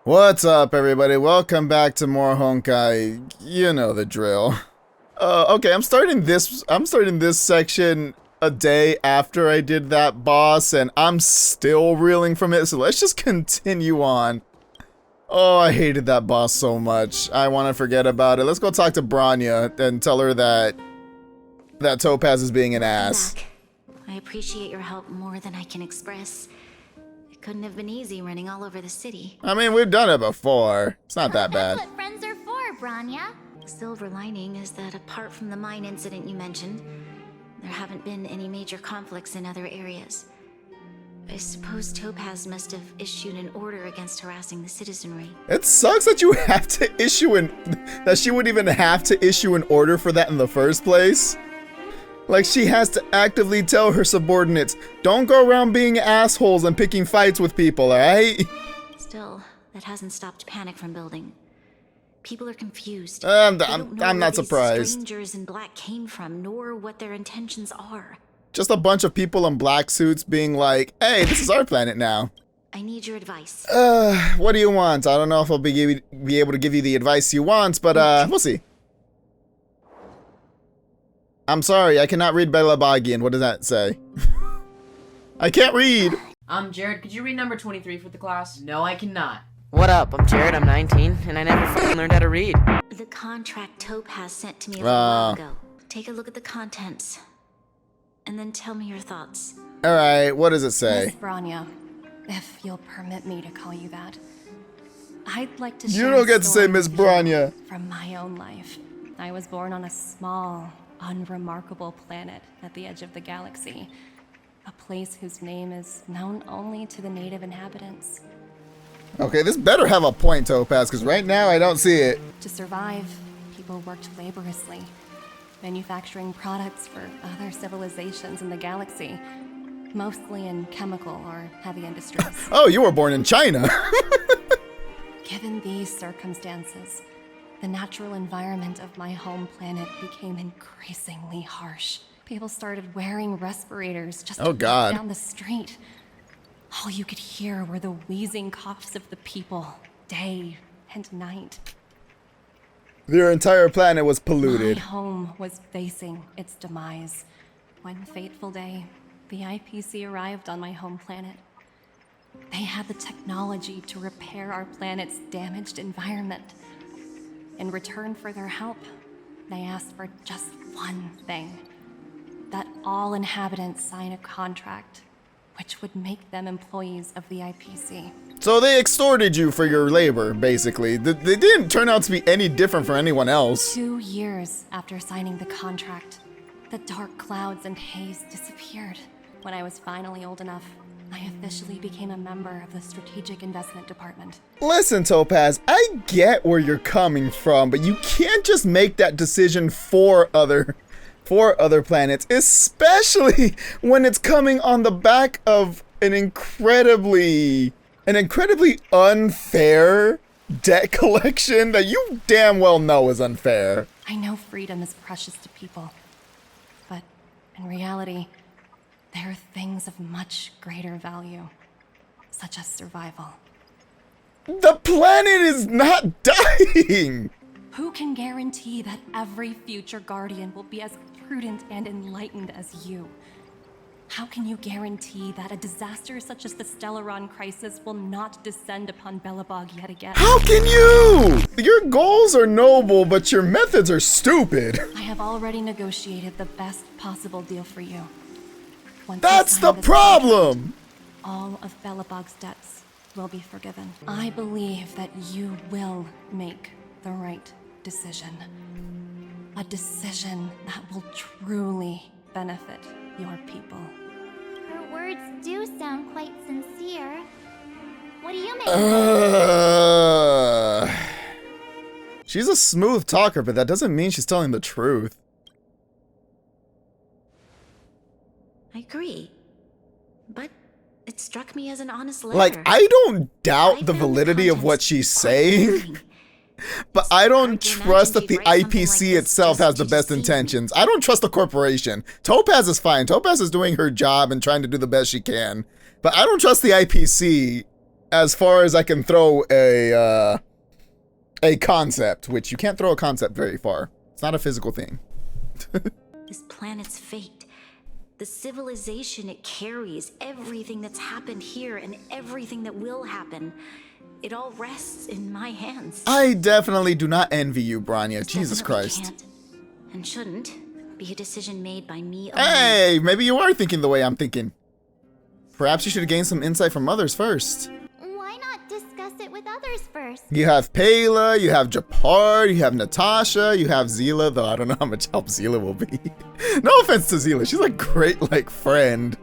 What's up, everybody? Welcome back to more Honkai. You know the drill. Okay, I'm starting this section a day after I did that boss, and I'm still reeling from it. So let's just continue on. Oh, I hated that boss so much. I want to forget about it. Let's go talk to Bronya and tell her that Topaz is being an ass. Zach, I appreciate your help more than I can express. It couldn't have been easy running all over the city. I mean, we've done it before. It's not that bad. That's what friends are for, Bronya. Silver lining is that apart from the mine incident you mentioned, there haven't been any major conflicts in other areas. I suppose Topaz must have issued an order against harassing the citizenry. It sucks that you have to that she would even have to issue an order for that in the first place. Like, she has to actively tell her subordinates, don't go around being assholes and picking fights with people, alright? Still, that hasn't stopped panic from building. People are confused. I'm They don't know not where these surprised. strangers in black came from, nor what their intentions are. Just a bunch of people in black suits being like, hey, this is our planet now. I need your advice. What do you want? I don't know if I'll be able to give you the advice you want, but we'll see. I'm sorry, I cannot read Belabagian. What does that say? I can't read. I'm Jared. Could you read number 23 for the class? No, I cannot. What up? I'm Jared, I'm 19, and I never fucking learned how to read. The contract Topaz sent to me a little while ago. Take a look at the contents, and then tell me your thoughts. Alright, what does it say? Miss Bronya, if you'll permit me to call you that. I'd like to You share don't a get to say story Miss with you Bronya. from my own life. I was born on a small, unremarkable planet at the edge of the galaxy. A place whose name is known only to the native inhabitants. Okay, this better have a point, Topaz, because right now I don't see it. To survive, people worked laboriously, manufacturing products for other civilizations in the galaxy, mostly in chemical or heavy industries. Oh, you were born in China. Given these circumstances, the natural environment of my home planet became increasingly harsh. People started wearing respirators just to walk down the street. All you could hear were the wheezing coughs of the people, day and night. Their entire planet was polluted. My home was facing its demise. One fateful day, the IPC arrived on my home planet. They had the technology to repair our planet's damaged environment. In return for their help, they asked for just one thing: that all inhabitants sign a contract which would make them employees of the IPC. So they extorted you for your labor, basically. They didn't turn out to be any different from anyone else. 2 years after signing the contract, the dark clouds and haze disappeared. When I was finally old enough, I officially became a member of the Strategic Investment Department. Listen, Topaz, I get where you're coming from, but you can't just make that decision for other planets, especially when it's coming on the back of an incredibly unfair debt collection that you damn well know is unfair. I know freedom is precious to people, but in reality, there are things of much greater value, such as survival. The planet is not dying! Who can guarantee that every future guardian will be as prudent and enlightened as you? How can you guarantee that a disaster such as the Stellaron crisis will not descend upon Belobog yet again? How can you? Your goals are noble, but your methods are stupid. I have already negotiated the best possible deal for you. Once That's you the sign this problem! contract, all of Belobog's debts will be forgiven. I believe that you will make the right decision. A decision that will truly benefit your people. Her words do sound quite sincere. What do you make She's a smooth talker, but that doesn't mean she's telling the truth. I agree. But it struck me as an honest letter. Like, I don't doubt the I found validity of what contents she's quite saying, moving. but I don't hard to trust that imagine the she'd write something IPC like this itself just has the to best deceive me. intentions. I don't trust the corporation. Topaz is fine. Topaz is doing her job and trying to do the best she can. But I don't trust the IPC as far as I can throw a concept, which you can't throw a concept very far. It's not a physical thing. This planet's fate, the civilization it carries, everything that's happened here and everything that will happen, it all rests in my hands. I definitely do not envy you, Bronya. This Jesus definitely Christ. can't and shouldn't be a decision made by me alone. Hey, maybe you are thinking the way I'm thinking. Perhaps you should gain some insight from others first. Why not discuss it with others first? You have Pela, you have Japard, you have Natasha, you have Zila, though I don't know how much help Zila will be. No offense to Zila, she's a great, like, friend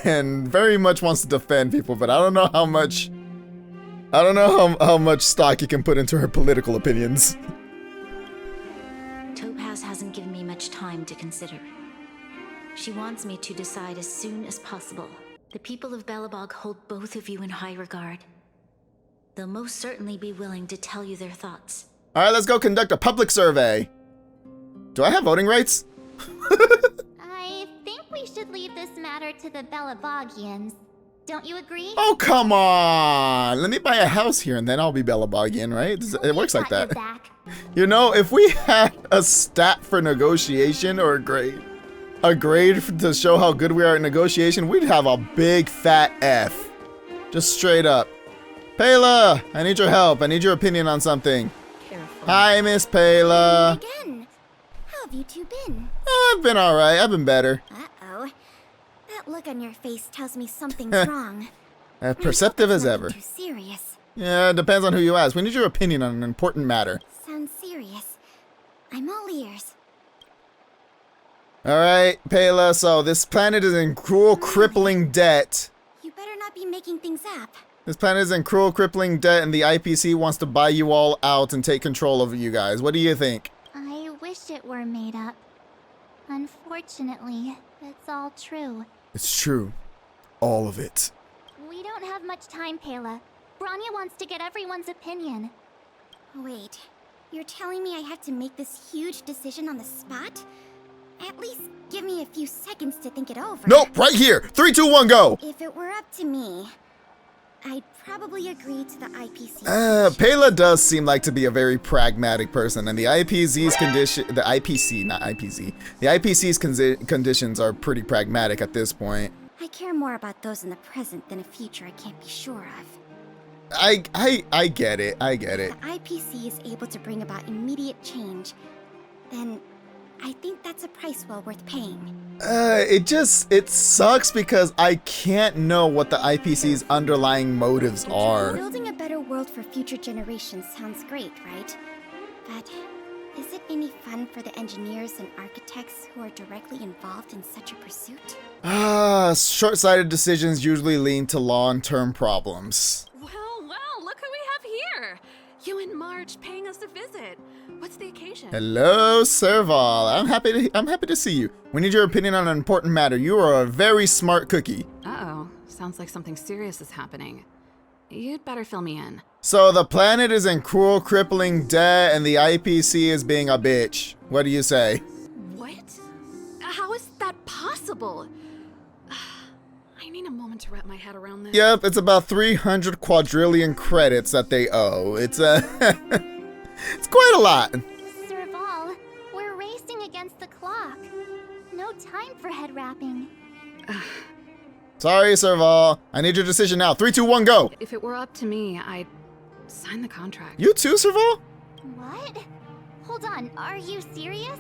and very much wants to defend people, but I don't know how much stock you can put into her political opinions. Topaz hasn't given me much time to consider. She wants me to decide as soon as possible. The people of Belobog hold both of you in high regard. They'll most certainly be willing to tell you their thoughts. All right, let's go conduct a public survey. Do I have voting rights? I think we should leave this matter to the Belabogians. Don't you agree? Oh, come on. Let me buy a house here and then I'll be Belabogian, right? It works like Got that. your back. You know, if we had a stat for negotiation or a grade to show how good we are at negotiation, we'd have a big fat F. Just straight up. Pela, I need your help. I need your opinion on something. Careful. Hi, Miss Pela. Again. How have you two been? I've been alright. I've been better. Uh-oh. That look on your face tells me something's wrong. Perceptive as ever. Too serious. Yeah, it depends on who you ask. We need your opinion on an important matter. Sounds serious. I'm all ears. Alright, Pela, so this planet is in cruel, crippling debt. You better not be making things up. This planet is in cruel, crippling debt, and the IPC wants to buy you all out and take control of you guys. What do you think? I wish it were made up. Unfortunately, it's all true. It's true. All of it. We don't have much time, Pela. Bronya wants to get everyone's opinion. Wait, you're telling me I have to make this huge decision on the spot? At least give me a few seconds to think it over. Nope, right here. 3, 2, 1, go. If it were up to me, I'd probably agree to the IPC. Pela does seem like to be a very pragmatic person, and the IPC's conditions are pretty pragmatic at this point. I care more about those in the present than a future I can't be sure of. I get it. I get it. If the IPC is able to bring about immediate change, then I think that's a price well worth paying. It sucks because I can't know what the IPC's underlying motives are. Building a better world for future generations sounds great, right? But is it any fun for the engineers and architects who are directly involved in such a pursuit? Short-sighted decisions usually lead to long-term problems. Well, look who we have here. You and Marge paying us a visit. What's the occasion? Hello, Serval. I'm happy to see you. We need your opinion on an important matter. You are a very smart cookie. Uh-oh. Sounds like something serious is happening. You'd better fill me in. So the planet is in cruel, crippling debt, and the IPC is being a bitch. What do you say? What? How is that possible? I need a moment to wrap my head around this. Yep, it's about 300 quadrillion credits that they owe. It's it's quite a lot. Serval, we're racing against the clock. No time for head wrapping. Sorry, Serval. I need your decision now. 3, 2, 1, go. If it were up to me, I'd sign the contract. You too, Serval? What? Hold on, are you serious?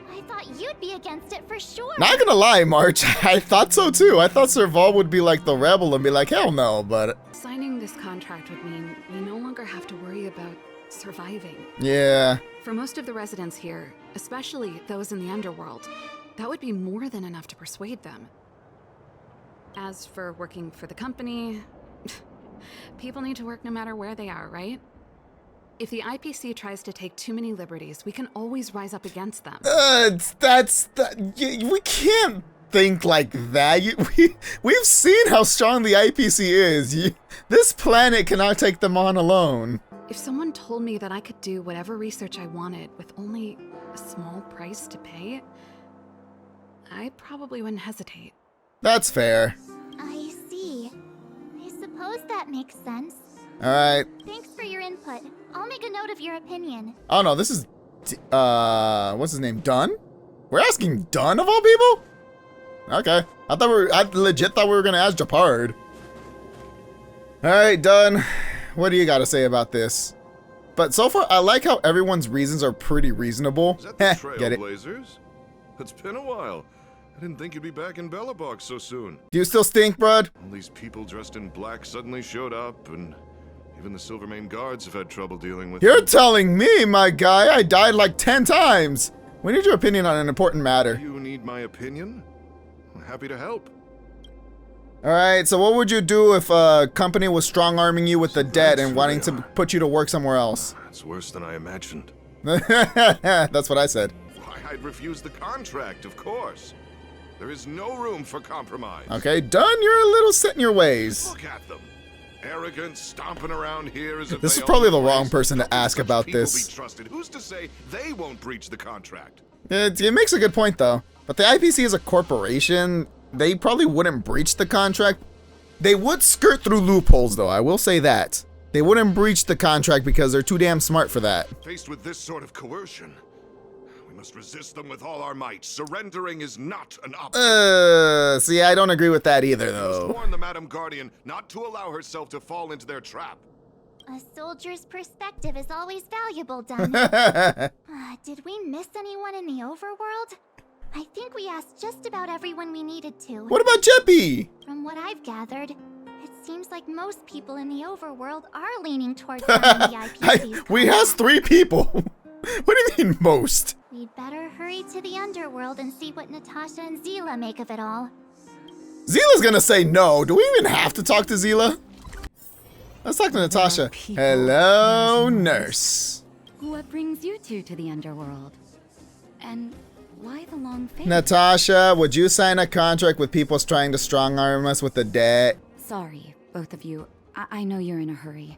I thought you'd be against it for sure. Not gonna lie, March. I thought so too. I thought Serval would be like the rebel and be like, hell no, but... Signing this contract would mean we no longer have to worry about surviving. Yeah. For most of the residents here, especially those in the underworld, that would be more than enough to persuade them. As for working for the company, people need to work no matter where they are, right? If the IPC tries to take too many liberties, we can always rise up against them. We can't think like that. We've seen how strong the IPC is. This planet cannot take them on alone. If someone told me that I could do whatever research I wanted with only a small price to pay, I probably wouldn't hesitate. That's fair. I see. I suppose suppose that makes sense. Alright. Thanks for your input. I'll make a note of your opinion. Oh no, this is, what's his name? Dunn? We're asking Dunn of all people? Okay. I legit thought we were gonna ask Japard. Alright, Dunn. What do you gotta say about this? But so far, I like how everyone's reasons are pretty reasonable. Is that the Get it. Trailblazers? It's been a while. I didn't think you'd be back in Belobog so soon. Do you still stink, bud? All these people dressed in black suddenly showed up, and even the Silvermane guards have had trouble dealing with You're them. telling me, my guy, I died like 10 times. We need your opinion on an important matter. You need my opinion? I'm happy to help. Alright, so what would you do if a company was strong-arming you with the debt and wanting to put you to work somewhere else? It's worse than I imagined. That's what I said. Why, I'd refuse the contract, of course. There is no room for compromise. Okay, Dunn, you're a little set in your ways. Look at them. Arrogant, stomping around here as if This they is probably own the the wrong place. person to How can ask such about people this. Be trusted? Who's to say they won't breach the contract? It makes a good point, though. But the IPC is a corporation. They probably wouldn't breach the contract. They would skirt through loopholes, though. I will say that. They wouldn't breach the contract because they're too damn smart for that. Faced with this sort of coercion, we must resist them with all our might. Surrendering is not an option. See, I don't agree with that either, We must though. warn the Madam Guardian not to allow herself to fall into their trap. A soldier's perspective is always valuable, Dunn. Did we miss anyone in the overworld? I think we asked just about everyone we needed to. What about Jeppy? From what I've gathered, it seems like most people in the overworld are leaning towards signing the IPC's We has contract. 3 people. What do you mean, most? We'd better hurry to the underworld and see what Natasha and Zila make of it all. Zila's gonna say no. Do we even have to talk to Zila? Let's talk to Natasha. people, Hello, there's nurse. What brings you two to the underworld? And why the long face? Natasha, would you sign a contract with people trying to strong arm us with the debt? Sorry, both of you. I know you're in a hurry,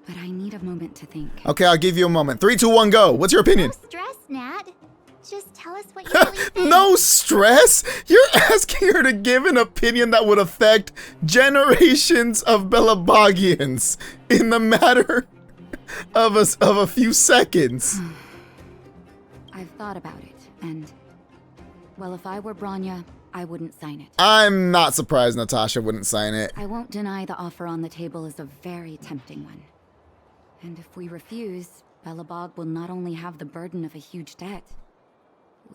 but I need a moment to think. Okay, I'll give you a moment. 3, 2, 1, go. What's your opinion? No stress, Nat. Just tell us what you really think. No stress? You're asking her to give an opinion that would affect generations of Belabogians in the matter of a few seconds. I've thought about it, and well, if I were Bronya, I wouldn't sign it. I'm not surprised Natasha wouldn't sign it. I won't deny the offer on the table is a very tempting one. And if we refuse, Belobog will not only have the burden of a huge debt,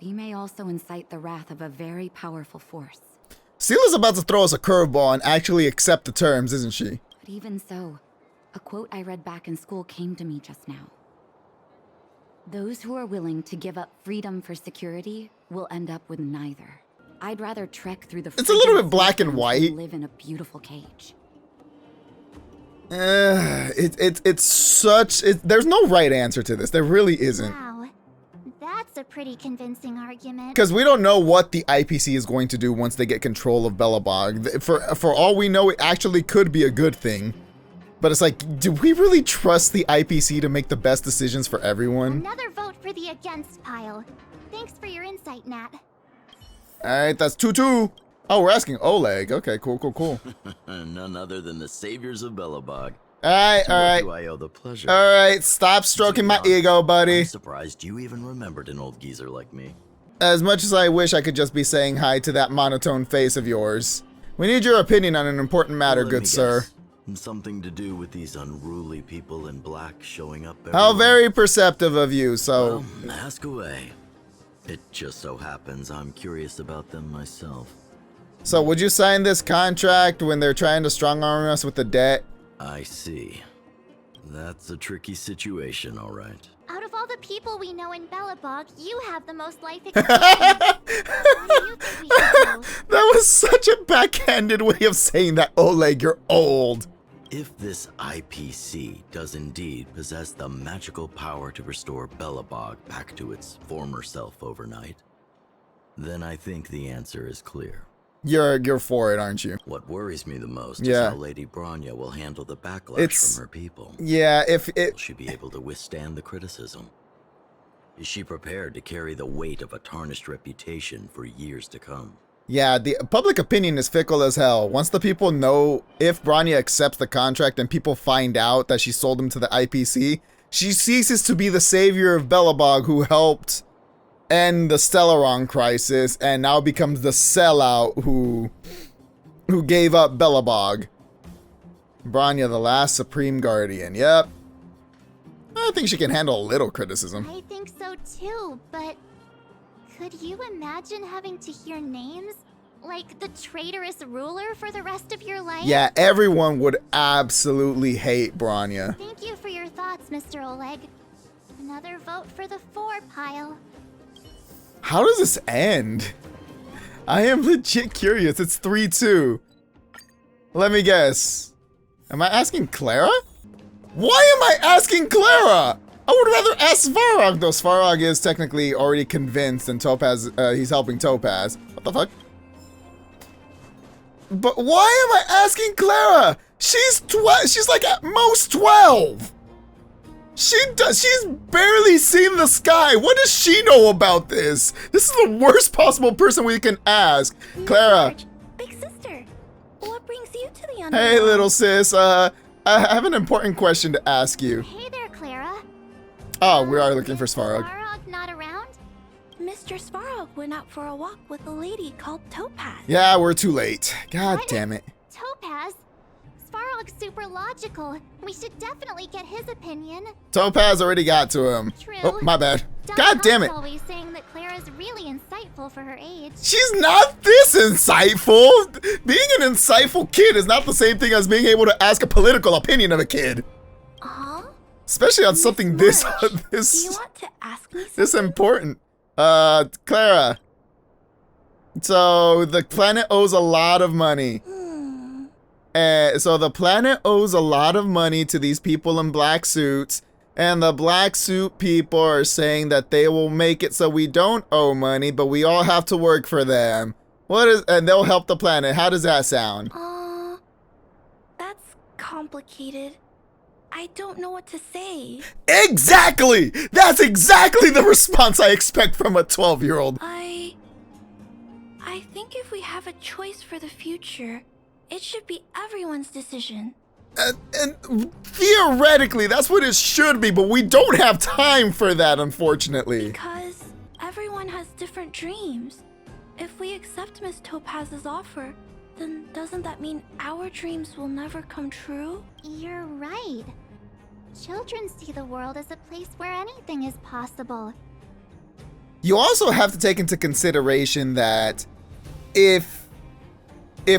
we may also incite the wrath of a very powerful force. Sila's about to throw us a curveball and actually accept the terms, isn't she? But even so, a quote I read back in school came to me just now. Those who are willing to give up freedom for security will end up with neither. I'd rather trek through the It's a little frigid bit black and than white. live in a beautiful cage. There's no right answer to this. There really isn't. Wow. That's a pretty convincing argument. Because we don't know what the IPC is going to do once they get control of Belobog. For all we know, it actually could be a good thing. But it's like, do we really trust the IPC to make the best decisions for everyone? Another vote for the against pile. Thanks for your insight, Nat. Alright, that's 2-2. Oh, we're asking Oleg. Okay, cool. None other than the saviors of Belobog. Alright, To what do I owe the pleasure? Alright, stop stroking my ego, buddy. I'm surprised you even remembered an old geezer like me. As much as I wish I could just be saying hi to that monotone face of yours. We need your opinion on an important matter, Let good me sir. guess. Something to do with these unruly people in black showing up How everywhere? very perceptive of you, so... Well, ask away. It just so happens I'm curious about them myself. So would you sign this contract when they're trying to strong arm us with the debt? I see. That's a tricky situation, all right. Out of all the people we know in Belobog, you have the most life experience. What do you think we should do? That was such a backhanded way of saying that, Oleg, you're old. If this IPC does indeed possess the magical power to restore Belobog back to its former self overnight, then I think the answer is clear. You're for it, aren't you? What worries me the most Yeah. is how Lady Bronya will handle the backlash It's- from her people. Yeah, if Will it... she be able to withstand the criticism? Is she prepared to carry the weight of a tarnished reputation for years to come? Yeah, the public opinion is fickle as hell. Once the people know, if Bronya accepts the contract and people find out that she sold him to the IPC, she ceases to be the savior of Belobog who helped end the Stellaron crisis and now becomes the sellout who gave up Belobog. Bronya, the last Supreme Guardian. Yep. I think she can handle a little criticism. I think so too, but could you imagine having to hear names? Like the traitorous ruler for the rest of your life? Yeah, everyone would absolutely hate Bronya. Thank you for your thoughts, Mr. Oleg. Another vote for the 4 pile. How does this end? I am legit curious. It's 3-2. Let me guess. Am I asking Clara? Why am I asking Clara? I would rather ask Svarog, though Svarog is technically already convinced and Topaz, he's helping Topaz. What the fuck? But why am I asking Clara? She's like at most 12. She's barely seen the sky. What does she know about this? This is the worst possible person we can ask. Clara. George, big sister, what brings you to the underworld? Hey, little sis. I have an important question to ask you. Hey there, Clara. Oh, we are looking for Svarog. Svarog not around? Mr. Svarog went out for a walk with a lady called Topaz. Yeah, we're too late. God What? damn it. Topaz? Svarog's super logical. We should definitely get his opinion. Topaz already got to him. True. Oh, my bad. Doc God damn it. Hunt's always saying that Clara's really insightful for her age. She's not this insightful. Being an insightful kid is not the same thing as being able to ask a political opinion of a kid. Huh? Especially on something Miss this March, do you this want to ask me something? this important. Clara. So the planet owes a lot of money. So the planet owes a lot of money to these people in black suits, and the black suit people are saying that they will make it so we don't owe money, but we all have to work for them. And they'll help the planet. How does that sound? That's complicated. I don't know what to say. Exactly! That's exactly the response I expect from a 12-year-old. I think if we have a choice for the future, it should be everyone's decision. And theoretically, that's what it should be, but we don't have time for that, unfortunately. Because everyone has different dreams. If we accept Miss Topaz's offer, then doesn't that mean our dreams will never come true? You're right. Children see the world as a place where anything is possible. You also have to take into consideration that if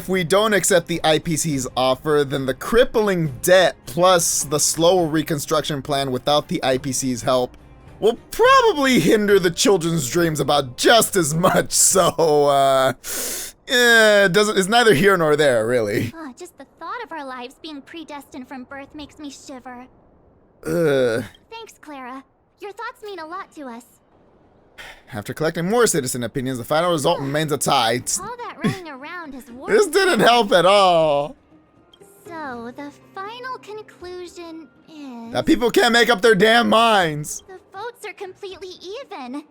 we don't accept the IPC's offer, then the crippling debt plus the slow reconstruction plan without the IPC's help will probably hinder the children's dreams about just as much. So, it's neither here nor there, really. Oh, just the thought of our lives being predestined from birth makes me shiver. Thanks, Clara. Your thoughts mean a lot to us. After collecting more citizen opinions, the final result remains a tie. All that running around has worked. This didn't help at all. So, the final conclusion is... That people can't make up their damn minds. The votes are completely even.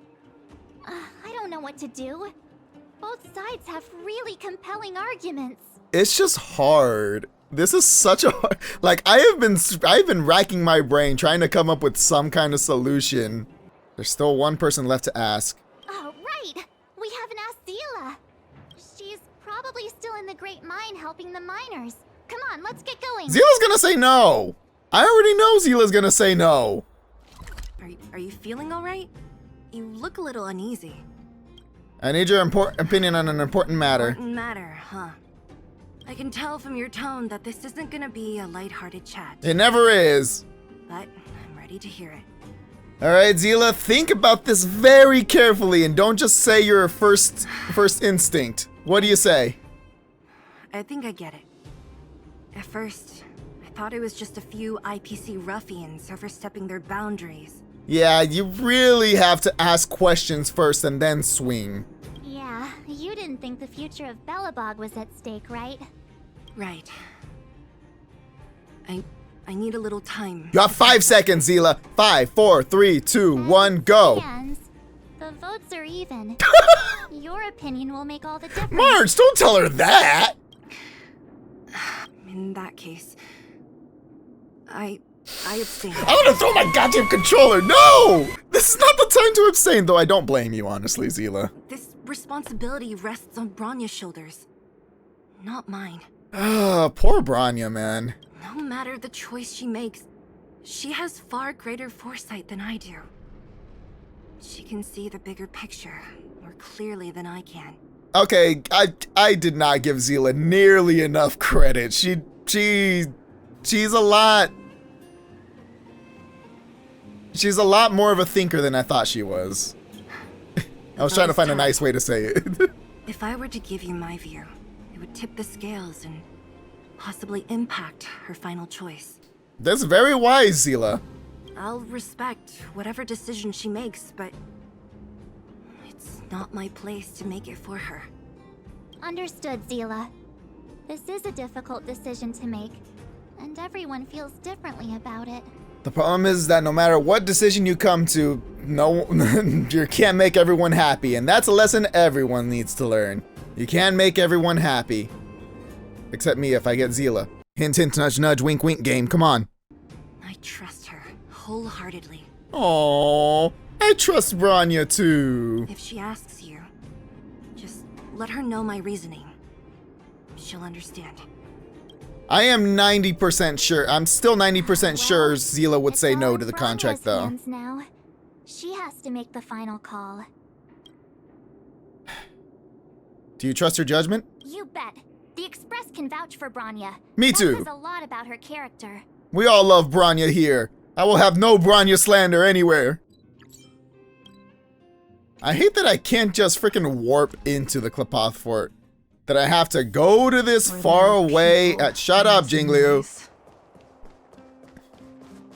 I don't know what to do. Both sides have really compelling arguments. It's just hard. This is such a hard... Like, I've been racking my brain trying to come up with some kind of solution. There's still one person left to ask. Oh, right! We haven't asked Zila. She's probably still in the Great Mine helping the miners. Come on, let's get going. Zila's gonna say no. I already know Zila's gonna say no. Are you feeling all right? You look a little uneasy. I need your opinion on an important matter. Important matter, huh? I can tell from your tone that this isn't gonna be a lighthearted chat. It never is. But I'm ready to hear it. Alright, Zila, think about this very carefully and don't just say your first instinct. What do you say? I think I get it. At first, I thought it was just a few IPC ruffians overstepping their boundaries. Yeah, you really have to ask questions first and then swing. Yeah, you didn't think the future of Belobog was at stake, right? Right. I need a little time. You have 5 seconds, Zila. 5, 4, 3, 2, 1, go. The vote odds are even. Your opinion will make all the difference. Marge, don't tell her that! In that case, I abstain. I'm gonna throw my goddamn controller! No! This is not the time to abstain, though I don't blame you, honestly, Zila. This responsibility rests on Bronya's shoulders, not mine. Poor Bronya, man. No matter the choice she makes, she has far greater foresight than I do. She can see the bigger picture more clearly than I can. Okay, I did not give Zila nearly enough credit. She's a lot more of a thinker than I thought she was. I was trying to find a nice way to say it. If I were to give you my view, it would tip the scales and possibly impact her final choice. That's very wise, Zila. I'll respect whatever decision she makes, but it's not my place to make it for her. Understood, Zila. This is a difficult decision to make, and everyone feels differently about it. The problem is that no matter what decision you come to, you can't make everyone happy, and that's a lesson everyone needs to learn. You can't make everyone happy. Except me if I get Zila. Hint, hint, nudge, nudge, wink, wink game, come on. I trust her wholeheartedly. Aww, I trust Bronya too. If she asks you, just let her know my reasoning. She'll understand. I am 90% sure, I'm still 90% sure Zila would say no to the contract though. Now. She has to make the final call. Do you trust her judgment? You bet. The Express can vouch for Bronya. Me That too. says a lot about her character. We all love Bronya here. I will have no Bronya slander anywhere. I hate that I can't just freaking warp into the Klapoth Fort. That I have to go to this far away shut up, Jingliu.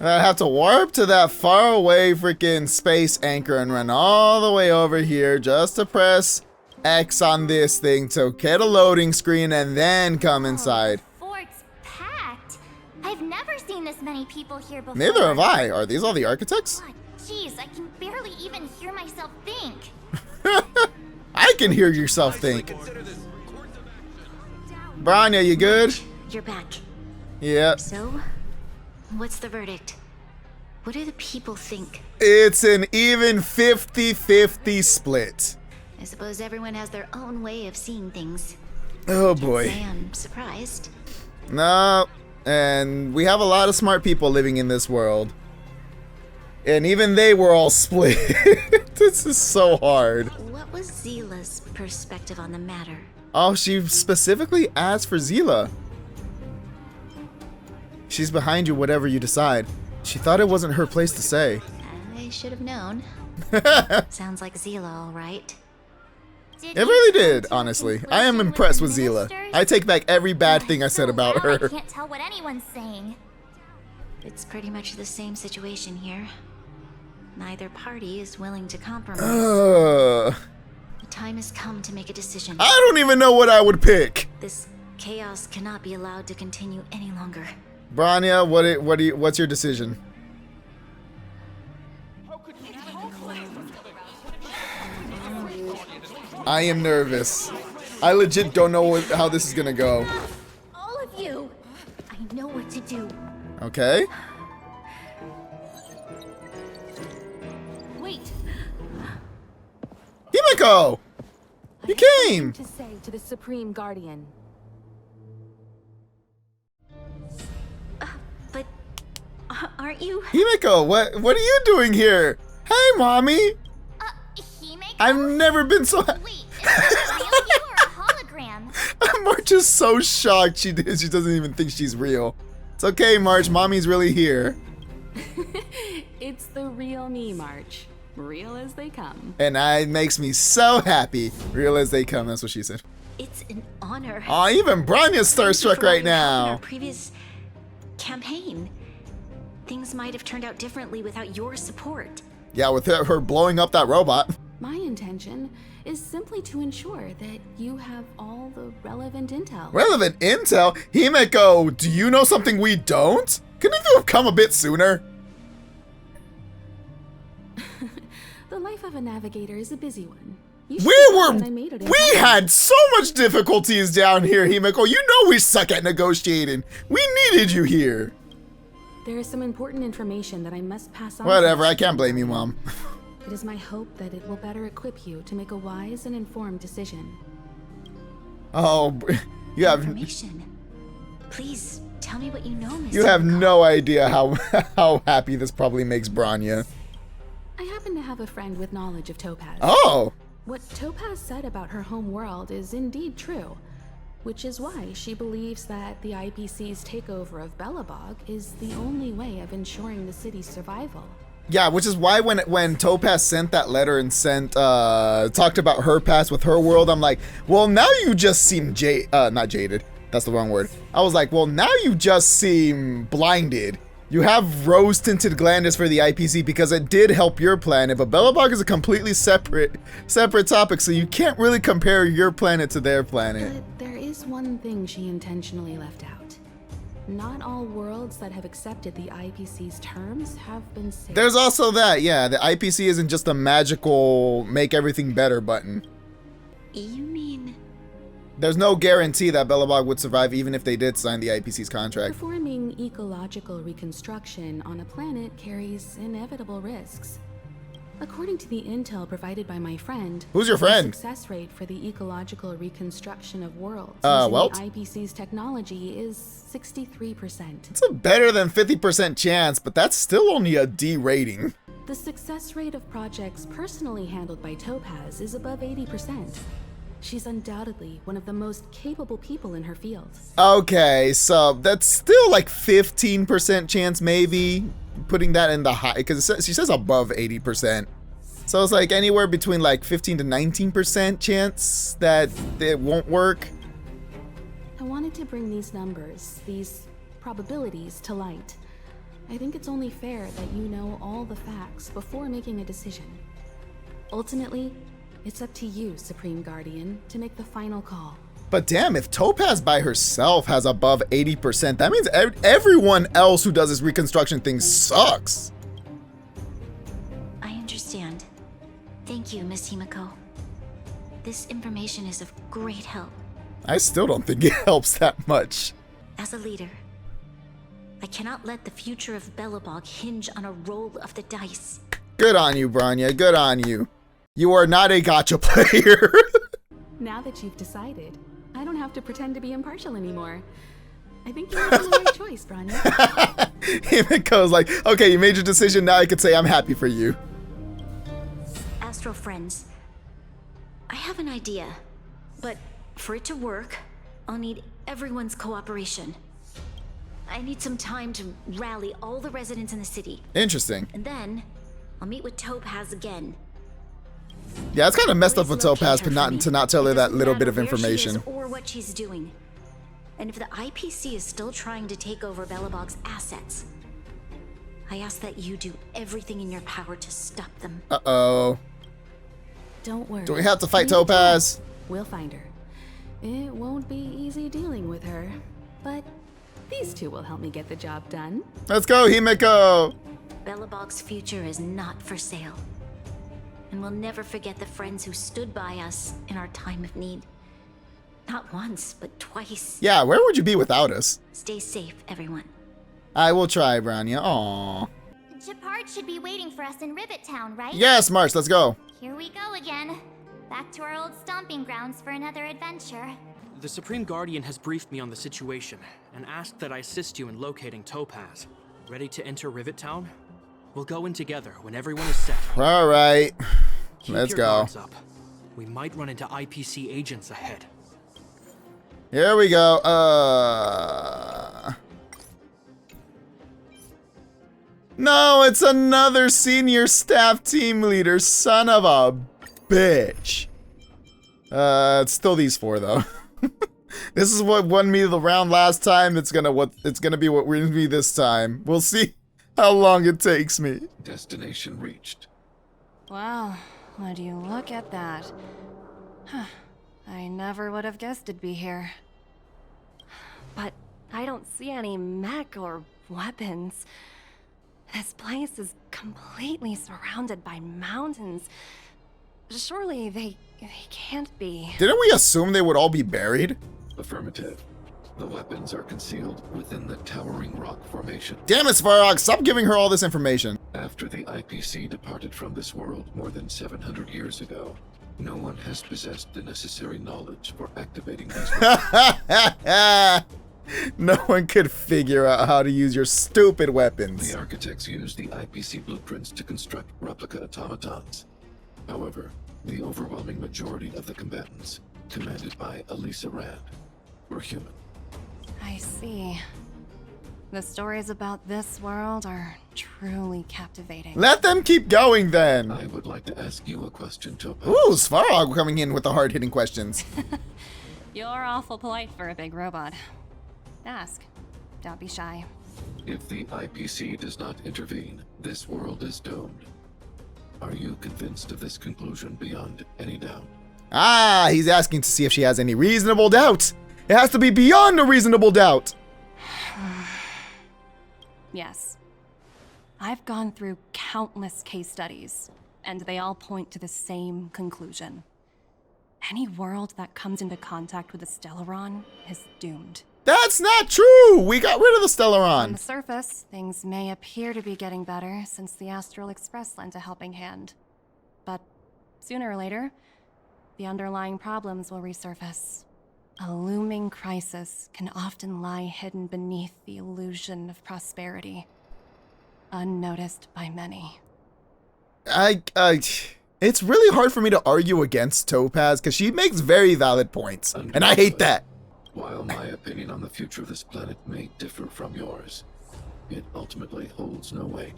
I have to warp to that far away freaking space anchor and run all the way over here just to press X on this thing to get a loading screen and then come inside. The fort's packed. I've never seen this many people here before. Neither have I. Are these all the architects? God, jeez, I can barely even hear myself think. I can hear yourself think. Bronya, you good? You're back. Yeah. So, what's the verdict? What do the people think? It's an even 50-50 split. I suppose everyone has their own way of seeing things. Oh boy. Can't say I'm surprised. No, and we have a lot of smart people living in this world. And even they were all split. This is so hard. What was Zila's perspective on the matter? Oh, she specifically asked for Zila. She's behind you whatever you decide. She thought it wasn't her place to say. I should have known. Sounds like Zila, all right. It really did, honestly. I am impressed with Zila. I take back every bad thing I said about I her. can't tell what anyone's saying. It's pretty much the same situation here. Neither party is willing to compromise. Uh, The time has come to make a decision. I don't even know what I would pick. This chaos cannot be allowed to continue any longer. Bronya, what's your decision? I am nervous. I legit don't know how this is gonna go. All of you! I know what to do. Okay. Wait! Himeko! You came! To say to the Supreme Guardian. But aren't you? Himeko, what are you doing here? Hey, mommy! Himeko? I've never been so Wait, is that real you or a hologram? March is so shocked she doesn't even think she's real. It's okay, March, mommy's really here. It's the real me, March. Real as they come. And it makes me so happy. Real as they come, that's what she said. It's an honor. Aw, even Bronya's starstruck right In our now. previous campaign, things might have turned out differently without your support. Yeah, with her blowing up that robot. My intention is simply to ensure that you have all the relevant intel. Relevant intel? Himeko, do you know something we don't? Couldn't you have come a bit sooner? The life of a navigator is a busy one. We had so much difficulties down here, Himiko. You know we suck at negotiating. We needed you here. There is some important information that I must pass on. Whatever, I can't blame you, Mom. It is my hope that it will better equip you to make a wise and informed decision. Oh, you have information. Please tell me what you know, Miss. You have no idea how happy this probably makes Bronya. I happen to have a friend with knowledge of Topaz. Oh! What Topaz said about her home world is indeed true, which is why she believes that the IPC's takeover of Belobog is the only way of ensuring the city's survival. Yeah, which is why when Topaz sent that letter and talked about her past with her world, I'm like, well, now you just seem not jaded. That's the wrong word. I was like, well, now you just seem blinded. You have rose-tinted glanders for the IPC because it did help your planet, but Belobog is a completely separate topic, so you can't really compare your planet to their planet. But there is one thing she intentionally left out. Not all worlds that have accepted the IPC's terms have been saved. There's also that, yeah. The IPC isn't just a magical make everything better button. You mean? There's no guarantee that Belobog would survive even if they did sign the IPC's contract. Performing ecological reconstruction on a planet carries inevitable risks. According to the intel provided by my friend, who's your friend? The success rate for the ecological reconstruction of worlds using the IPC's technology is 63%. It's a better than 50% chance, but that's still only a D rating. The success rate of projects personally handled by Topaz is above 80%. She's undoubtedly one of the most capable people in her field. Okay, so that's still like 15% chance maybe, putting that in the high, because she says above 80%. So it's like anywhere between like 15 to 19% chance that it won't work. I wanted to bring these numbers, these probabilities to light. I think it's only fair that you know all the facts before making a decision. Ultimately, it's up to you, Supreme Guardian, to make the final call. But damn, if Topaz by herself has above 80%, that means everyone else who does this reconstruction thing sucks. I understand. Thank you, Miss Himiko. This information is of great help. I still don't think it helps that much. As a leader, I cannot let the future of Belobog hinge on a roll of the dice. Good on you, Bronya. Good on you. You are not a gotcha player. Now that you've decided, I don't have to pretend to be impartial anymore. I think you're making the right choice, Bronya. Himiko's like, okay, you made your decision, now I can say I'm happy for you. Astral friends, I have an idea, but for it to work, I'll need everyone's cooperation. I need some time to rally all the residents in the city. Interesting. And then, I'll meet with Topaz again. Yeah, it's kind of messed up with Topaz to not tell her that little bit of information. Where she is or what she's doing. And if the IPC is still trying to take over Belobog's assets, I ask that you do everything in your power to stop them. Uh-oh. Don't worry. Do we have to fight Topaz? We'll find her. It won't be easy dealing with her, but these two will help me get the job done. Let's go, Himiko! Belobog's future is not for sale. And we'll never forget the friends who stood by us in our time of need. Not once, but twice. Yeah, where would you be without us? Stay safe, everyone. I will try, Bronya. Aww. Gepard should be waiting for us in Rivet Town, right? Yes, March, let's go. Here we go again. Back to our old stomping grounds for another adventure. The Supreme Guardian has briefed me on the situation and asked that I assist you in locating Topaz. Ready to enter Rivet Town? We'll go in together when everyone is set. All right. Keep Let's your go. guards up. We might run into IPC agents ahead. Here we go. No, it's another senior staff team leader. Son of a bitch. It's still these four though. This is what won me the round last time. It's gonna be what wins me this time. We'll see how long it takes me. Destination reached. Wow, would you look at that? Huh. I never would have guessed it'd be here. But I don't see any mech or weapons. This place is completely surrounded by mountains. Surely they can't be. Didn't we assume they would all be buried? Affirmative. The weapons are concealed within the towering rock formation. Damn it, Svarog, stop giving her all this information. After the IPC departed from this world more than 700 years ago, no one has possessed the necessary knowledge for activating these weapons. No one could figure out how to use your stupid weapons. The architects used the IPC blueprints to construct replica automatons. However, the overwhelming majority of the combatants, commanded by Elisa Rand, were human. I see. The stories about this world are truly captivating. Let them keep going then. I would like to ask you a question, Topaz. Ooh, Svarog coming in with the hard-hitting questions. You're awful polite for a big robot. Ask. Don't be shy. If the IPC does not intervene, this world is doomed. Are you convinced of this conclusion beyond any doubt? Ah, he's asking to see if she has any reasonable doubt. It has to be beyond a reasonable doubt. Yes. I've gone through countless case studies, and they all point to the same conclusion. Any world that comes into contact with a Stellaron is doomed. That's not true! We got rid of the On Stellaron. the surface, things may appear to be getting better since the Astral Express lent a helping hand. But sooner or later, the underlying problems will resurface. A looming crisis can often lie hidden beneath the illusion of prosperity, unnoticed by many. It's really hard for me to argue against Topaz because she makes very valid points, and I hate that. While my opinion on the future of this planet may differ from yours, it ultimately holds no weight.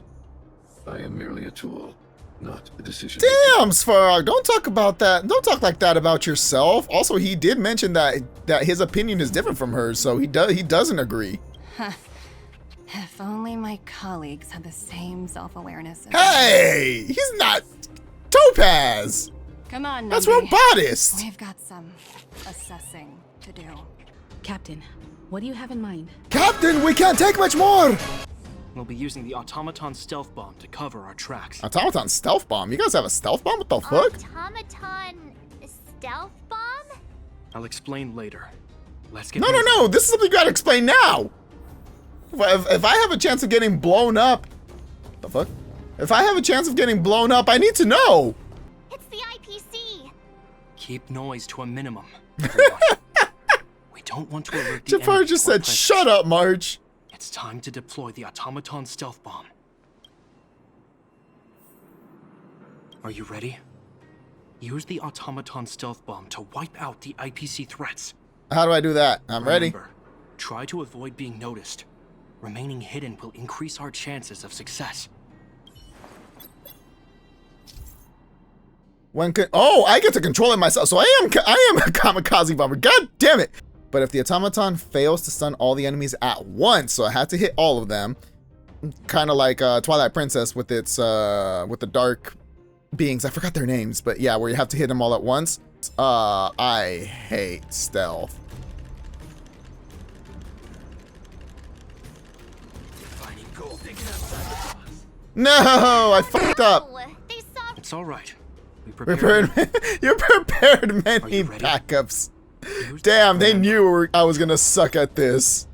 I am merely a tool, not a decision. Damn, Svarog, don't talk about that. Don't talk like that about yourself. Also, he did mention that his opinion is different from hers, so he doesn't agree. If only my colleagues had the same self-awareness as Hey, he's not Topaz. Come on, That's Numby. robotist. We've got some assessing to do. Captain, what do you have in mind? Captain, we can't take much more. We'll be using the automaton stealth bomb to cover our tracks. Automaton stealth bomb? You guys have a stealth bomb? What the fuck? Automaton stealth bomb? I'll explain later. Let's get No. This is something you gotta explain now. If I have a chance of getting blown up, the fuck? If I have a chance of getting blown up, I need to know. It's the IPC. Keep noise to a minimum. We don't want to alert the Jafar enemy just to our said, presence. "Shut up, Marge." It's time to deploy the automaton stealth bomb. Are you ready? Use the automaton stealth bomb to wipe out the IPC threats. How do I do that? I'm ready. Remember, try to avoid being noticed. Remaining hidden will increase our chances of success. Oh, I get to control it myself. So I am a kamikaze bomber. God damn it. But if the automaton fails to stun all the enemies at once, so I have to hit all of them, kind of like Twilight Princess with its with the dark beings. I forgot their names, but yeah, where you have to hit them all at once. I hate stealth. No, I fucked up. It's all right. You prepared many backups. Damn, they knew I was gonna suck at this.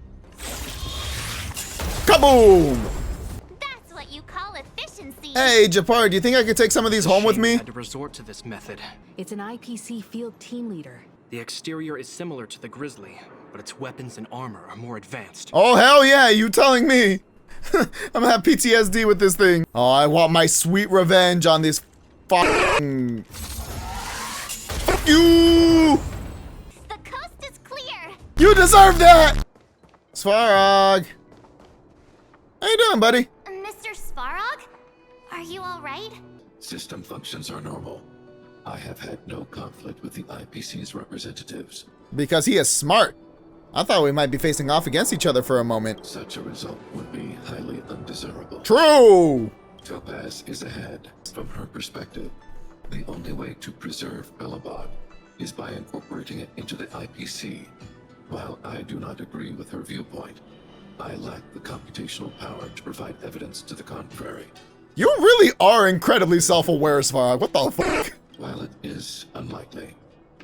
Kaboom! That's what you call efficiency. Hey, Japar, do you think I could take some of these home with me? Had to resort to this method. It's an IPC field team leader. The exterior is similar to the Grizzly, but its weapons and armor are more advanced. Oh, hell yeah, you telling me. I'm gonna have PTSD with this thing. Oh, I want my sweet revenge on this fucking... Fuck you! The coast is clear. You deserve that! Svarog. How you doing, buddy? Mr. Svarog? Are you alright? System functions are normal. I have had no conflict with the IPC's representatives. Because he is smart. I thought we might be facing off against each other for a moment. Such a result would be highly undesirable. True! Topaz is ahead. From her perspective, the only way to preserve Belobog is by incorporating it into the IPC. While I do not agree with her viewpoint, I lack the computational power to provide evidence to the contrary. You really are incredibly self-aware, Svarog. What the fuck? While it is unlikely,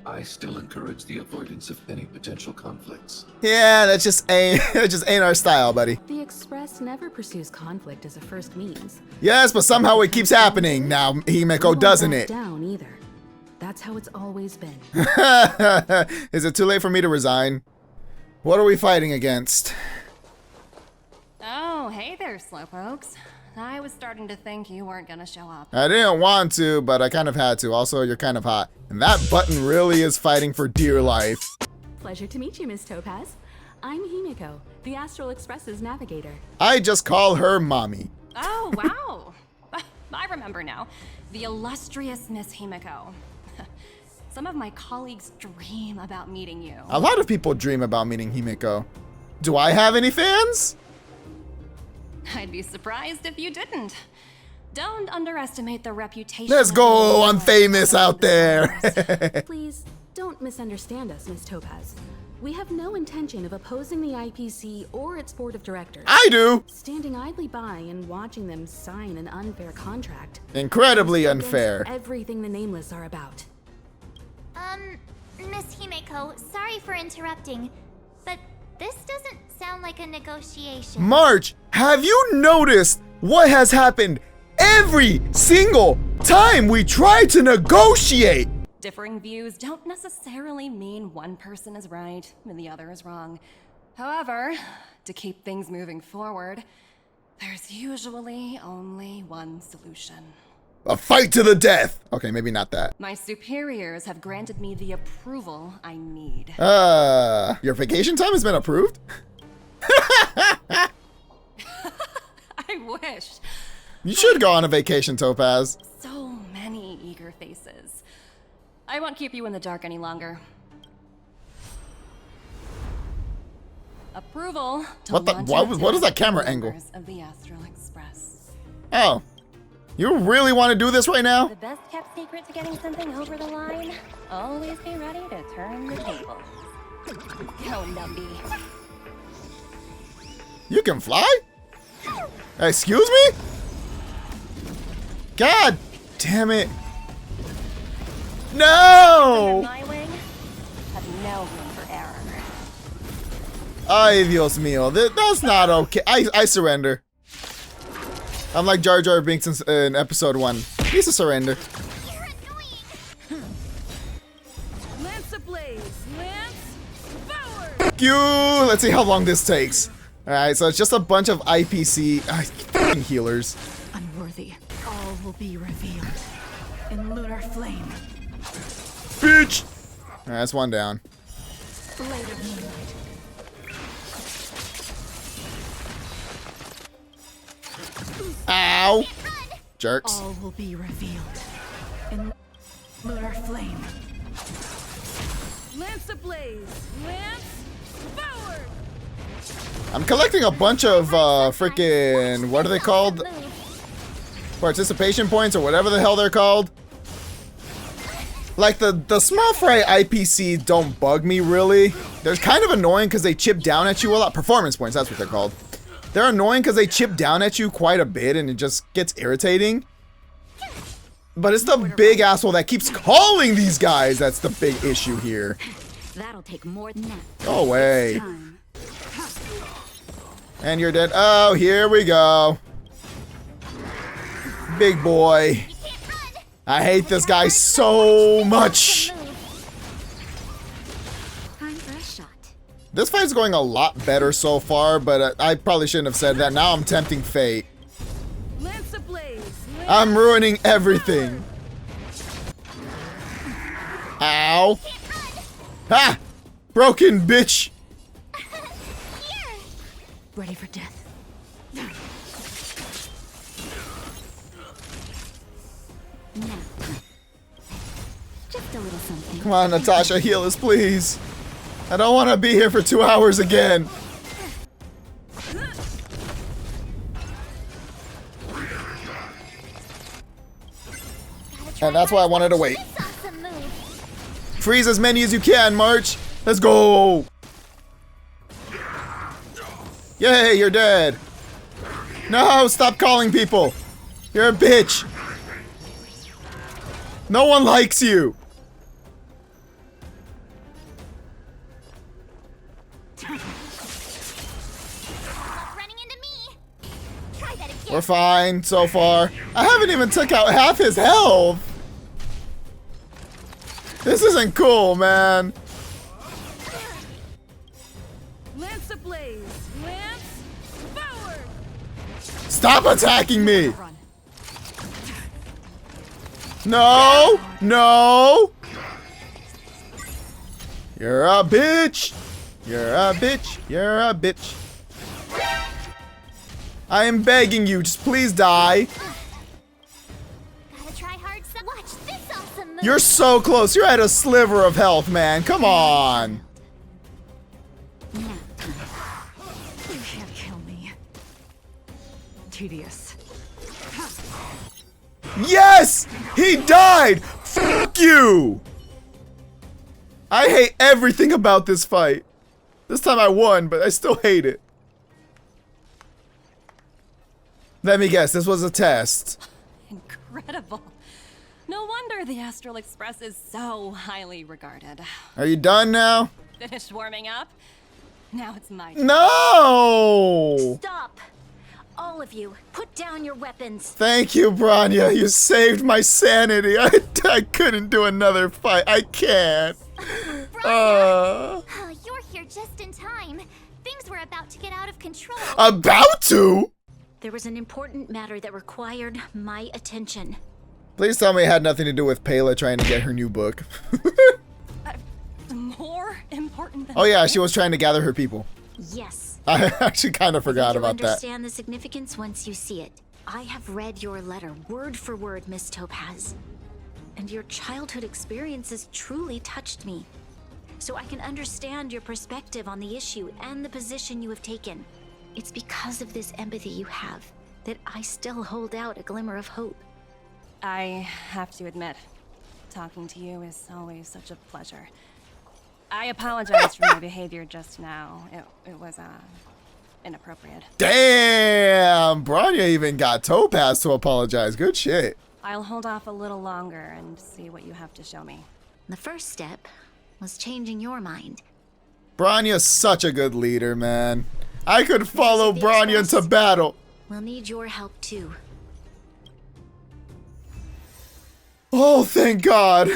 I still encourage the avoidance of any potential conflicts. Yeah, that just ain't our style, buddy. The Express never pursues conflict as a first means. Yes, but somehow it keeps happening now, Himeko, doesn't it? Down either. That's how it's always been. Is it too late for me to resign? What are we fighting against? Oh, hey there, slowpokes. I was starting to think you weren't gonna show up. I didn't want to, but I kind of had to. Also, you're kind of hot. And that button really is fighting for dear life. Pleasure to meet you, Miss Topaz. I'm Himeko, the Astral Express's navigator. I just call her mommy. Oh, wow. I remember now. The illustrious Miss Himeko. Some of my colleagues dream about meeting you. A lot of people dream about meeting Himeko. Do I have any fans? I'd be surprised if you didn't. Don't underestimate the reputation. Let's go, I'm famous out there. Please, don't misunderstand us, Miss Topaz. We have no intention of opposing the IPC or its board of directors. I do. Standing idly by and watching them sign an unfair contract. Incredibly unfair. Everything the Nameless are about. Miss Himeko, sorry for interrupting, but this doesn't sound like a negotiation. March, have you noticed what has happened every single time we try to negotiate? Differing views don't necessarily mean one person is right and the other is wrong. However, to keep things moving forward, there's usually only one solution. A fight to the death. Okay, maybe not that. My superiors have granted me the approval I need. Your vacation time has been approved? I wish. You should go on a vacation, Topaz. So many eager faces. I won't keep you in the dark any longer. Approval to What the? What is that camera angle? Of the Astral Express. Oh, you really want to do this right now? The best kept secret to getting something over the line? Always be ready to turn the tables. Go, Numby. You can fly? Excuse me? God damn it. No! Under my wing, have no room for error. Ay, Dios mío. That's not okay. I surrender. I'm like Jar Jar Binks in episode 1. He's a surrender. Lance ablaze! Lance forward! Thank you! Let's see how long this takes. Alright, so it's just a bunch of IPC fucking healers. Unworthy. All will be revealed in lunar flame. Bitch! Alright, that's one down. Blade of moonlight. Ow! Jerks. All will be revealed in lunar flame. Lance ablaze! Lance forward! I'm collecting a bunch of freaking, what are they called? Participation points or whatever the hell they're called. Like the small fry IPC don't bug me really. They're kind of annoying because they chip down at you a lot. Performance points, that's what they're called. They're annoying because they chip down at you quite a bit and it just gets irritating. But it's the big asshole that keeps calling these guys that's the big issue here. That'll take more than that. Go away. And you're dead. Oh, here we go. Big boy. I hate this guy so much. Time for a shot. This fight's going a lot better so far, but I probably shouldn't have said that. Now I'm tempting fate. Lance ablaze! I'm ruining everything. Ow. Ha! Broken bitch. Ready for death. Now. Just a little something. Come on, Natasha, heal us, please. I don't want to be here for 2 hours again. And that's why I wanted to wait. Freeze as many as you can, March. Let's go. Yay, you're dead. No, stop calling people. You're a bitch. No one likes you. Running into me. Try that again. We're fine so far. I haven't even took out half his health. This isn't cool, man. Lance ablaze. Lance forward. Stop attacking me. No, no. You're a bitch. You're a bitch. You're a bitch. I am begging you, just please die. Gotta try hard. Watch this awesome move. You're so close. You're at a sliver of health, man. Come on. You can't kill me. Tedious. Yes! He died! Fuck you! I hate everything about this fight. This time I won, but I still hate it. Let me guess, this was a test. Incredible. No wonder the Astral Express is so highly regarded. Are you done now? Finished warming up? Now it's my turn. No! Stop! All of you, put down your weapons. Thank you, Bronya. You saved my sanity. I couldn't do another fight. I can't. You're here just in time. Things were about to get out of control. About to? There was an important matter that required my attention. Please tell me it had nothing to do with Pela trying to get her new book. More important than Oh yeah, she was trying to gather her people. Yes. I actually kind of forgot about You'll that. understand the significance once you see it. I have read your letter word for word, Miss Topaz. And your childhood experiences truly touched me. So I can understand your perspective on the issue and the position you have taken. It's because of this empathy you have that I still hold out a glimmer of hope. I have to admit, talking to you is always such a pleasure. I apologize for my behavior just now. It was, inappropriate. Damn! Bronya even got Topaz to apologize. Good shit. I'll hold off a little longer and see what you have to show me. The first step was changing your mind. Bronya's such a good leader, man. I could follow Bronya into battle. We'll need your help too. Oh, thank God.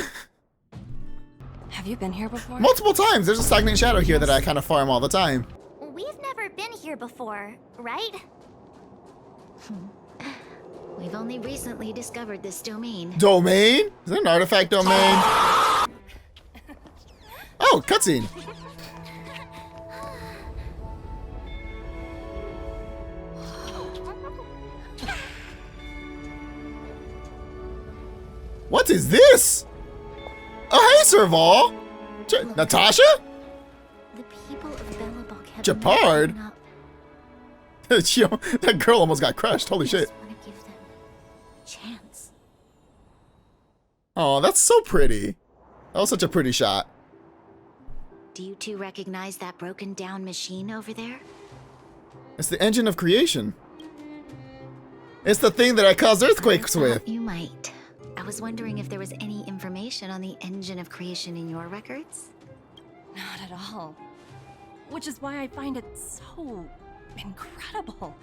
Have you been here before? Multiple times. There's a stagnant shadow here that I kind of farm all the time. We've never been here before, right? We've only recently discovered this domain. Domain? Is that an artifact domain? Oh, cutscene. What is this? Oh, hey, Serval. Natasha? The people of Belobog have Japard? given up. That girl almost got crushed. Holy shit. I want to give them a chance. Oh, that's so pretty. That was such a pretty shot. Do you two recognize that broken down machine over there? It's the engine of creation. It's the thing that I cause earthquakes with. You might. I was wondering if there was any information on the engine of creation in your records? Not at all. Which is why I find it so incredible.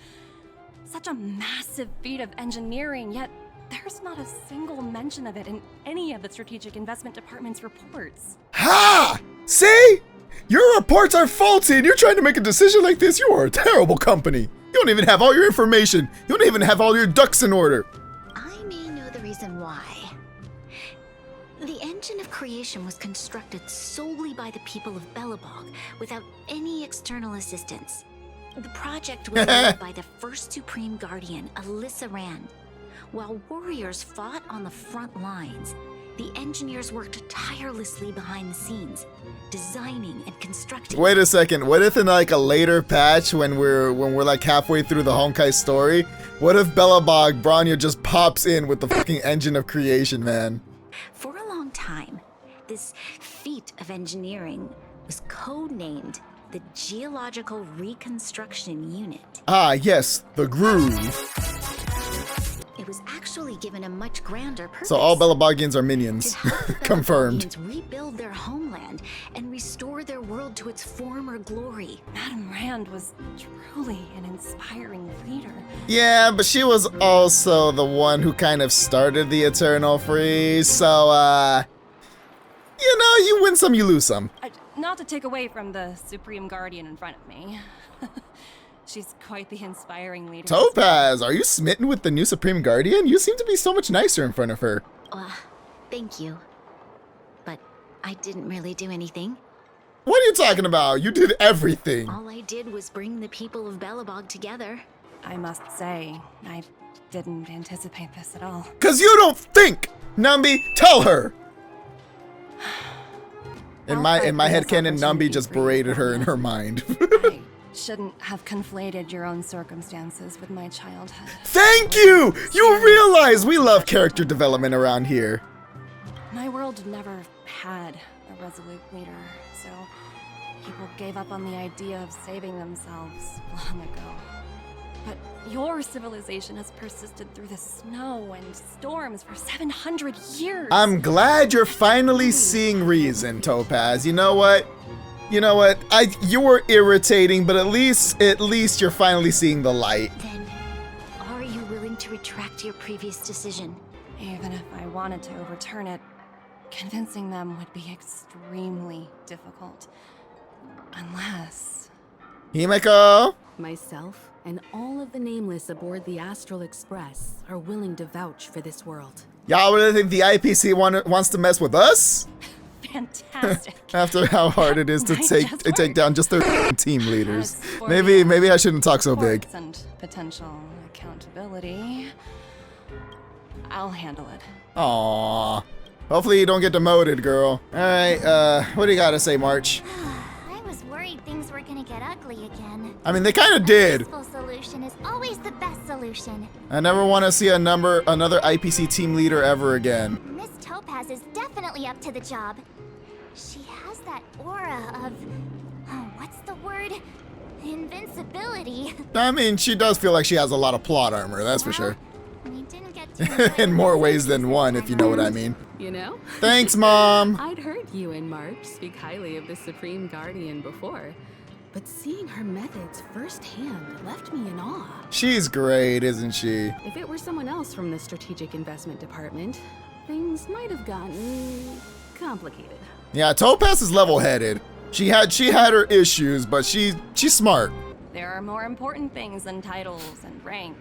Such a massive feat of engineering, yet there's not a single mention of it in any of the Strategic Investment Department's reports. Ha! See? Your reports are faulty and you're trying to make a decision like this. You are a terrible company. You don't even have all your information. You don't even have all your ducks in order. I may know the reason why. The engine of creation was constructed solely by the people of Belobog without any external assistance. The project was led by the first Supreme Guardian, Alyssa Rand. While warriors fought on the front lines, the engineers worked tirelessly behind the scenes, designing and constructing. Wait a second. What if in like a later patch when we're like halfway through the Honkai story, what if Belobog Bronya just pops in with the fucking engine of creation, man? For a long time, this feat of engineering was codenamed the Geological Reconstruction Unit. Ah, yes, the groove. It was actually given a much grander purpose. So all Belabogians are minions. To help the Confirmed. Belabogians rebuild their homeland and restore their world to its former glory. Madame Rand was truly an inspiring leader. Yeah, but she was also the one who kind of started the Eternal Freeze, so, you know, you win some, you lose some. Not to take away from the Supreme Guardian in front of me. She's quite the inspiring leader. Topaz, are you smitten with the new Supreme Guardian? You seem to be so much nicer in front of her. Thank you. But I didn't really do anything. What are you talking about? You did everything. All I did was bring the people of Belobog together. I must say, I didn't anticipate this at all. 'Cause you don't think! Numby, tell her! In my headcanon, Numby just berated her in her mind. I shouldn't have conflated your own circumstances with my childhood. Thank you! You realize we love character development around here. My world never had a resolute leader, so people gave up on the idea of saving themselves long ago. But your civilization has persisted through the snow and storms for 700 years. I'm glad you're finally seeing reason, Topaz. You know what? You know what? You were irritating, but at least you're finally seeing the light. Then, are you willing to retract your previous decision? Even if I wanted to overturn it, convincing them would be extremely difficult. Unless... Himeko! Myself and all of the nameless aboard the Astral Express are willing to vouch for this world. Y'all really think the IPC wants to mess with us? Fantastic. After how hard it is to take down just their team leaders. Maybe I shouldn't talk so big. And potential accountability. I'll handle it. Aww. Hopefully you don't get demoted, girl. Alright, what do you gotta say, March? I was worried things were gonna get ugly again. I mean, they kinda did. A peaceful solution is always the best solution. I never want to see another IPC team leader ever again. Miss Topaz is definitely up to the job. She has that aura of... what's the word? Invincibility. I mean, she does feel like she has a lot of plot armor, that's for sure. We didn't get to In more ways than one, if you know what I mean. You know? Thanks, Mom. I'd heard you and March speak highly of the Supreme Guardian before, but seeing her methods firsthand left me in awe. She's great, isn't she? If it were someone else from the Strategic Investment Department, things might have gotten complicated. Yeah, Topaz is level-headed. She had her issues, but she's smart. There are more important things than titles and ranks.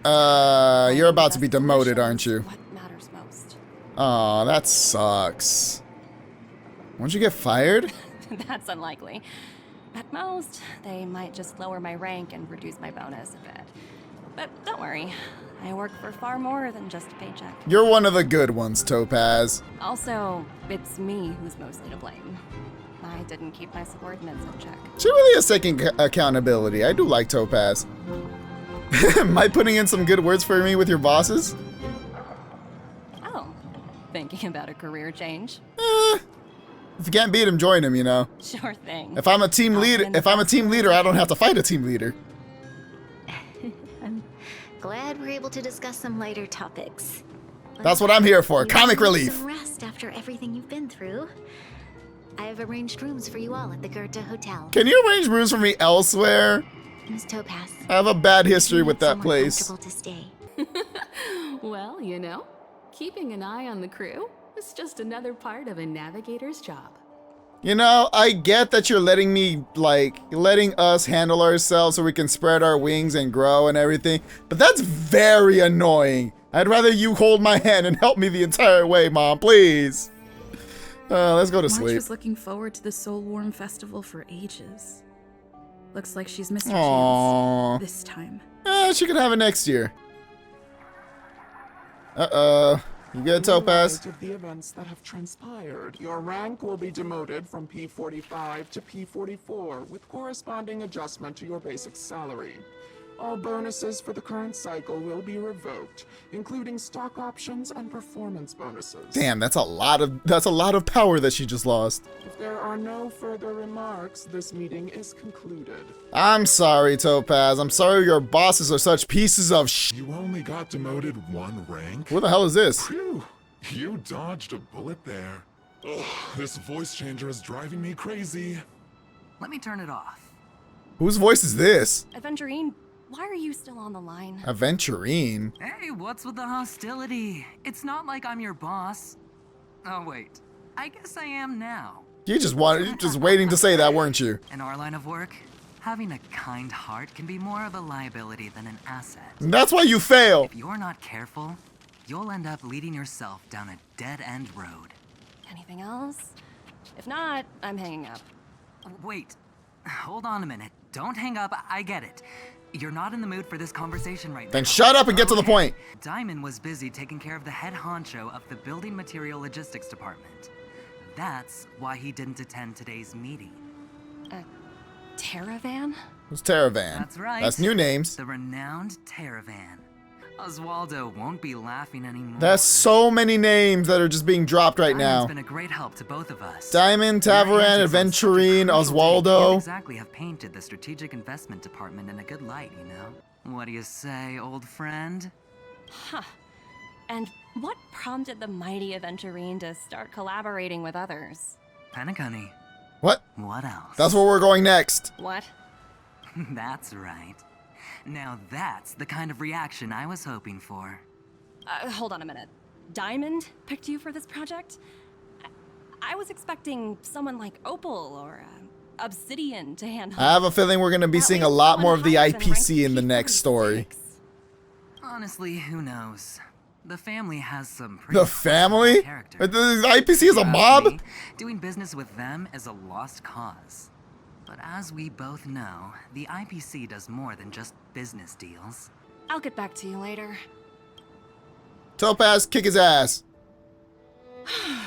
You're about to be demoted, aren't you? What matters most? Aw, that sucks. Won't you get fired? That's unlikely. At most, they might just lower my rank and reduce my bonus a bit. But don't worry, I work for far more than just a paycheck. You're one of the good ones, Topaz. Also, it's me who's mostly to blame. I didn't keep my subordinates in check. She really is taking accountability. I do like Topaz. Am I putting in some good words for me with your bosses? Oh, thinking about a career change? If you can't beat him, join him, you know. Sure thing. If I'm a team leader, I don't have to fight a team leader. I'm glad we're able to discuss some lighter topics. That's what I'm here for, comic relief. Some rest after everything you've been through. I have arranged rooms for you all at the Goethe Hotel. Can you arrange rooms for me elsewhere? Miss Topaz. I have a bad history with that place. Comfortable to stay. Well, you know, keeping an eye on the crew is just another part of a navigator's job. You know, I get that you're letting us handle ourselves so we can spread our wings and grow and everything, but that's very annoying. I'd rather you hold my hand and help me the entire way, Mom, please. Let's go to sleep. March was looking forward to the Soul Warm Festival for ages. Looks like she's missed her Aww. chance this time. She could have it next year. Uh-oh. You good, Topaz? In light of the events that have transpired, your rank will be demoted from P45 to P44 with corresponding adjustment to your basic salary. All bonuses for the current cycle will be revoked, including stock options and performance bonuses. Damn, that's a lot of power that she just lost. If there are no further remarks, this meeting is concluded. I'm sorry, Topaz. I'm sorry your bosses are such pieces of You only got demoted 1 rank? What the hell is this? Phew, you dodged a bullet there. Ugh, this voice changer is driving me crazy. Let me turn it off. Whose voice is this? Aventurine, why are you still on the line? Aventurine? Hey, what's with the hostility? It's not like I'm your boss. Oh wait, I guess I am now. You just waiting to say that, weren't you? In our line of work, having a kind heart can be more of a liability than an asset. That's why you fail. If you're not careful, you'll end up leading yourself down a dead-end road. Anything else? If not, I'm hanging up. Wait, hold on a minute. Don't hang up, I get it. You're not in the mood for this conversation right now. Then shut up and get to the point. Diamond was busy taking care of the head honcho of the building material logistics department. That's why he didn't attend today's meeting. Terravan? Who's Terravan? That's right. That's new names. The renowned Terravan. Oswaldo won't be laughing anymore. There's so many names that are just being dropped right now. It's been a great help to both of us. Diamond, Taveran, Aventurine, Oswaldo. You exactly have painted the strategic investment department in a good light, you know? What do you say, old friend? Huh. And what prompted the mighty Aventurine to start collaborating with others? Penacony. What? What else? That's where we're going next. What? That's right. Now that's the kind of reaction I was hoping for. Hold on a minute. Diamond picked you for this project? I was expecting someone like Opal or Obsidian to handle. I have a feeling we're going to be seeing a lot more of the IPC in the next story. Honestly, who knows? The family has some pretty The family? The IPC is a mob? Doing business with them is a lost cause. But as we both know, the IPC does more than just business deals. I'll get back to you later. Topaz, kick his ass.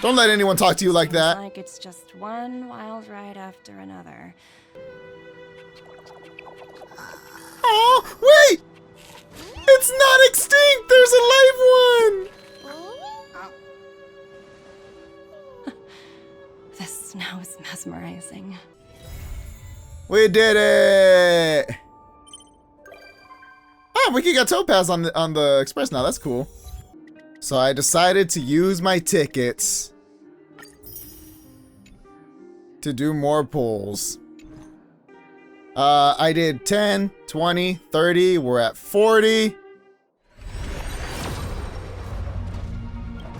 Don't let anyone talk to you like that. Like it's just one wild ride after another. Oh, wait! It's not extinct! There's a live one! This snow is mesmerizing. We did it! Oh, we can get Topaz on the express now. That's cool. So I decided to use my tickets to do more pulls. I did 10, 20, 30. We're at 40.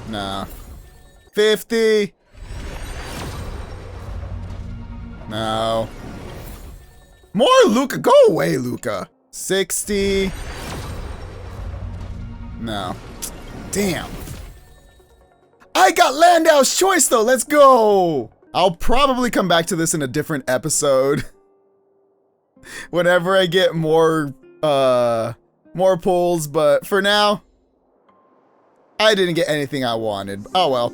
Nah. 50. No. More Luca. Go away, Luca. 60. No. Damn. I got Landau's choice, though. Let's go. I'll probably come back to this in a different episode. Whenever I get more pulls, but for now, I didn't get anything I wanted. Oh well.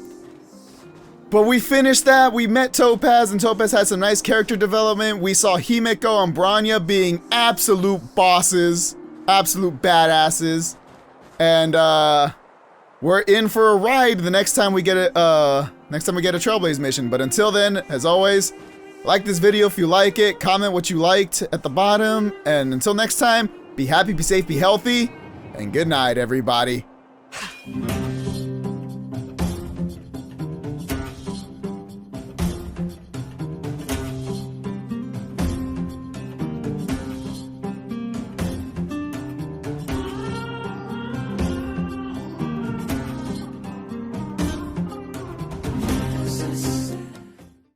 But we finished that. We met Topaz, and Topaz had some nice character development. We saw Himeko and Bronya being absolute bosses, absolute badasses, and we're in for a ride the next time we get a Trailblaze mission. But until then, as always, like this video if you like it, comment what you liked at the bottom, and until next time, be happy, be safe, be healthy, and good night, everybody.